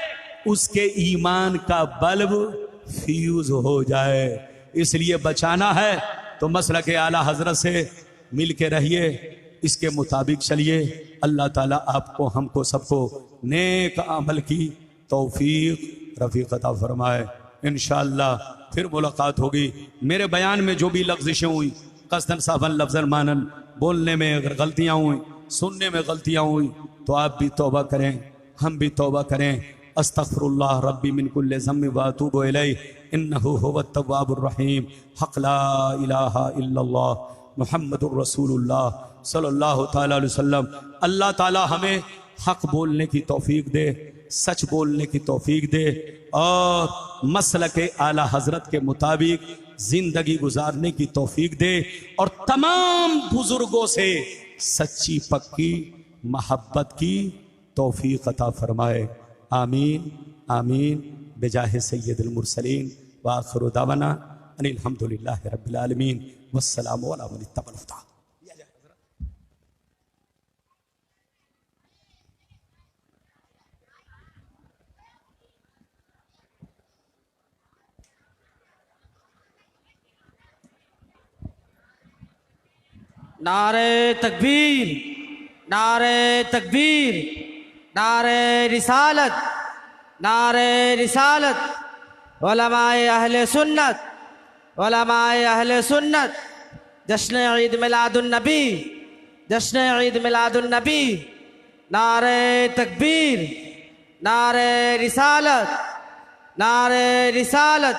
उसके ईमान का बल्ब फ्यूज हो जाए। इसलिए बचाना है तो मसलक आला हजरत से मिल के रहिए, इसके मुताबिक चलिए। अल्लाह ताला आपको हमको सबको नेक अमल की तौफीक रफ़ीक अता फरमाए। इंशाअल्लाह फिर मुलाकात होगी। मेरे बयान में जो भी लफ्ज़िशें हुई, कसदन साफन लफ्ज़न मानन, बोलने में अगर गलतियाँ हुई, सुनने में गलतियाँ हुई, तो आप भी तौबा करें, हम भी तौबा करें। अस्तग़फिरुल्लाह रब्बी मिन कुल्लि ज़म्बिन व अतूबु इलैहि इन्नहु हुवत तव्वाबुर रहीम। हक़ ला इलाहा इल्लल्लाह मुहम्मदुर रसूलुल्लाह सल्लल्लाहु तआला अलैहि वसल्लम। अल्लाह ताला हमें हक़ बोलने की तौफीक दे, सच बोलने की तौफीक दे और मसलके आला हजरत के मुताबिक जिंदगी गुजारने की तौफीक दे, और तमाम बुजुर्गों से सच्ची पक्की मोहब्बत की तौफीक अता फरमाए। आमीन आमीन बेजाहे सय्यदुल मुरसलीन व आखिरु दावाना अनिल हम्दुलिल्लाहि रब्बिल आलमीन वस्सलामु अला मन इत्तबअल हुदा। नारे तकबीर, नारे तकबीर, नारे रिसालत, नारे रिसालत। उलमाए अहले सुन्नत, उलमाए अहले सुन्नत। जश्न ईद मिलादुन नबी, जश्न ईद मिलादुन नबी। नारे तकबीर, नारे रिसालत, नारे रिसालत।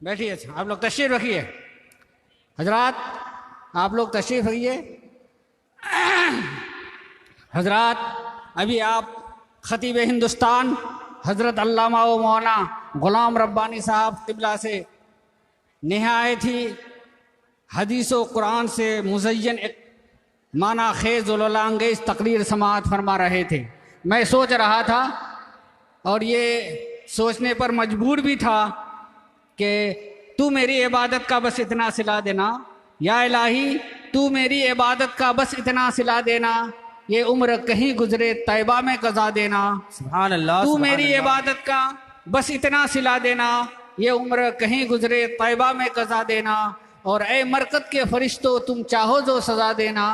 बैठिए, अच्छा आप लोग तशरीफ रखिए। हजरात आप लोग तशरीफ रखिए। हजरात, अभी आप खतीब हिंदुस्तान हज़रत अल्लामा व मौलाना ग़ुलाम रब्बानी साहब क़िबला से निहायत ही हदीस व कुरान से मुज़य्यन एक माना खेज़ अंगेज़ तकरीर समाअत फरमा रहे थे। मैं सोच रहा था और ये सोचने पर मजबूर भी था कि तू मेरी इबादत का बस इतना सिला देना, या इलाही तू मेरी इबादत का बस इतना सिला देना, ये उम्र कहीं गुजरे तैबा में कज़ा देना। सुभान अल्लाह, तू सुभान मेरी अल्लाह। इबादत का बस इतना सिला देना, ये उम्र कहीं गुजरे तैबा में कज़ा देना। और ए मरकत के फरिश्तों तुम चाहो जो सज़ा देना,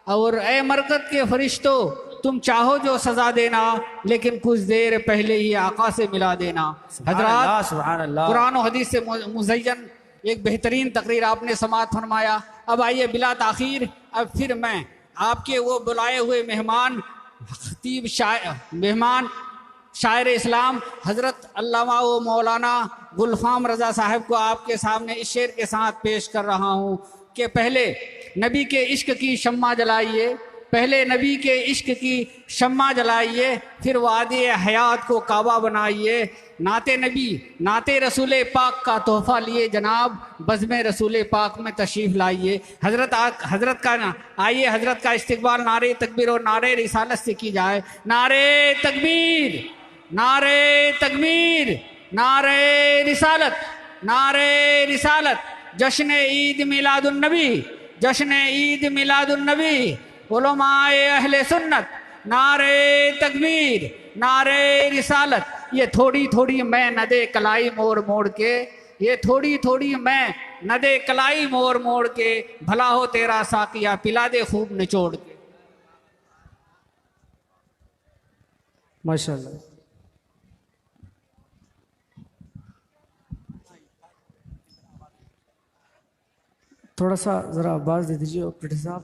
और ए मरकत के फरिश्तों तुम चाहो जो सज़ा देना, लेकिन कुछ देर पहले ही आका से मिला देना। हजरात, सुभान अल्लाह। कुरान और हदीस से मुज़य्यन एक बेहतरीन तकरीर आपने समाअत फरमाया। अब आइए बिला ताखीर, अब फिर मैं आपके वो बुलाए हुए मेहमान खतीब मेहमान शायर इस्लाम हज़रत अल्लामा व मौलाना गुलफाम रज़ा साहब को आपके सामने इस शेर के साथ पेश कर रहा हूँ कि पहले नबी के इश्क की शम्मा जलाइए, पहले नबी के इश्क की शम्मा जलाइए, फिर वादे हयात को काबा बनाइए। नाते नबी नाते रसूल पाक का तोहफ़ा लिए जनाब, बज़्म रसूल पाक में तशरीफ़ लाइए। हज़रत का आइए हज़रत का इस्तकबाल नारे तकबीर और नारे रिसालत से की जाए। नारे तकबीर, नारे तकबीर, नारे रिसालत, नारे रिसालत। जश्न ईद मिलादुन्नबी, जश्न ईद मिलादुन्नबी, उलमाए अहले सुन्नत। नारे तकबीर, नारे रिसालत। ये थोड़ी थोड़ी मैं नदे कलाई मोड़ मोड़ के, ये थोड़ी थोड़ी मैं नदे कलाई मोड़ मोड़ के, भला हो तेरा साकिया पिला दे खूब निचोड़ के। माशाल्लाह। थोड़ा सा जरा आवाज दे दीजिए ऑपरेटर साहब।